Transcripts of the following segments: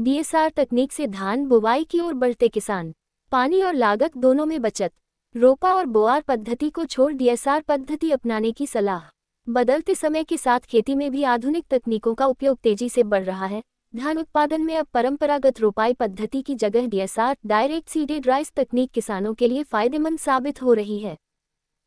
DSR तकनीक से धान बुवाई की ओर बढ़ते किसान। पानी और लागत दोनों में बचत। रोपा और बोआर पद्धति को छोड़ डीएसआर पद्धति अपनाने की सलाह। बदलते समय के साथ खेती में भी आधुनिक तकनीकों का उपयोग तेजी से बढ़ रहा है। धान उत्पादन में अब परंपरागत रोपाई पद्धति की जगह डीएसआर डायरेक्ट सीडेड राइस तकनीक किसानों के लिए फायदेमंद साबित हो रही है।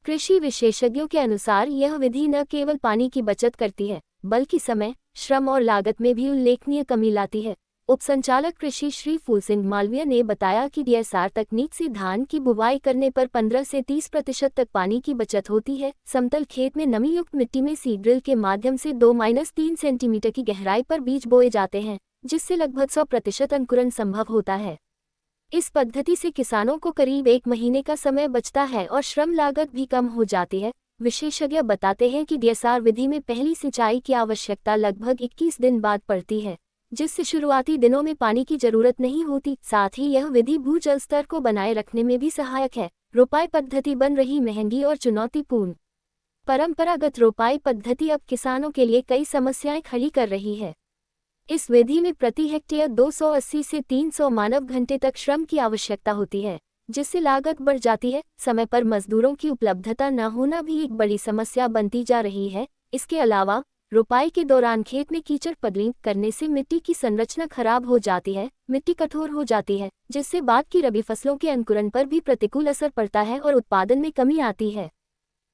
कृषि विशेषज्ञों के अनुसार यह विधि न केवल पानी की बचत करती है, बल्कि समय, श्रम और लागत में भी उल्लेखनीय कमी लाती है। उपसंचालक कृषि श्री फूल सिंह मालवीय ने बताया कि डीएसआर तकनीक से धान की बुवाई करने पर 15 से 30% तक पानी की बचत होती है। समतल खेत में नमी युक्त मिट्टी में सीड ड्रिल के माध्यम से 2-3 सेंटीमीटर की गहराई पर बीज बोए जाते हैं, जिससे लगभग 100% अंकुरण संभव होता है। इस पद्धति से किसानों को करीब 1 महीने का समय बचता है और श्रम लागत भी कम हो जाती है। विशेषज्ञ बताते हैं कि डीएसआर विधि में पहली सिंचाई की आवश्यकता लगभग 21 दिन बाद पड़ती है, जिससे शुरुआती दिनों में पानी की जरूरत नहीं होती। साथ ही यह विधि भूजल स्तर को बनाए रखने में भी सहायक है। रोपाई पद्धति बन रही महंगी और चुनौतीपूर्ण। परंपरागत रोपाई पद्धति अब किसानों के लिए कई समस्याएं खड़ी कर रही है। इस विधि में प्रति हेक्टेयर 280 से 300 मानव घंटे तक श्रम की आवश्यकता होती है, जिससे लागत बढ़ जाती है। समय पर मजदूरों की उपलब्धता न होना भी एक बड़ी समस्या बनती जा रही है। इसके अलावा रोपाई के दौरान खेत में कीचड़ पगलिंग करने से मिट्टी की संरचना खराब हो जाती है, मिट्टी कठोर हो जाती है, जिससे बाद की रबी फसलों के अंकुरण पर भी प्रतिकूल असर पड़ता है और उत्पादन में कमी आती है।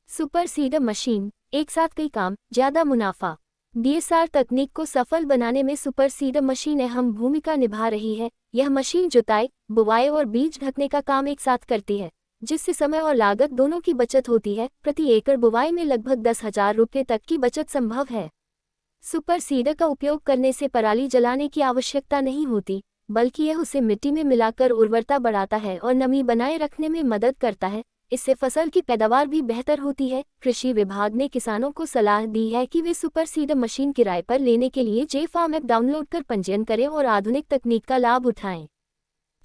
सुपर सीडर मशीन, एक साथ कई काम, ज्यादा मुनाफा। डीएसआर तकनीक को सफल बनाने में सुपर सीडर मशीन अहम भूमिका निभा रही है। यह मशीन जुताई, बुवाई और बीज ढकने का काम एक साथ करती है, जिससे समय और लागत दोनों की बचत होती है। प्रति एकड़ बुवाई में लगभग 10,000 रुपये तक की बचत संभव है। सुपर सीडर का उपयोग करने से पराली जलाने की आवश्यकता नहीं होती, बल्कि यह उसे मिट्टी में मिलाकर उर्वरता बढ़ाता है और नमी बनाए रखने में मदद करता है। इससे फसल की पैदावार भी बेहतर होती है। कृषि विभाग ने किसानों को सलाह दी है कि वे सुपर सीडर मशीन किराए पर लेने के लिए जेफार्म ऐप डाउनलोड कर पंजीयन करें और आधुनिक तकनीक का लाभ उठाएं।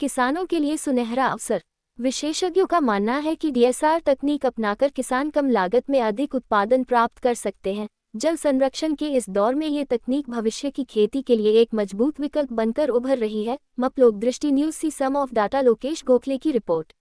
किसानों के लिए सुनहरा अवसर। विशेषज्ञों का मानना है कि डीएसआर तकनीक अपनाकर किसान कम लागत में अधिक उत्पादन प्राप्त कर सकते हैं। जल संरक्षण के इस दौर में ये तकनीक भविष्य की खेती के लिए एक मजबूत विकल्प बनकर उभर रही है। मपलोक Drishti news see some of data. Lokesh Gokhale की रिपोर्ट।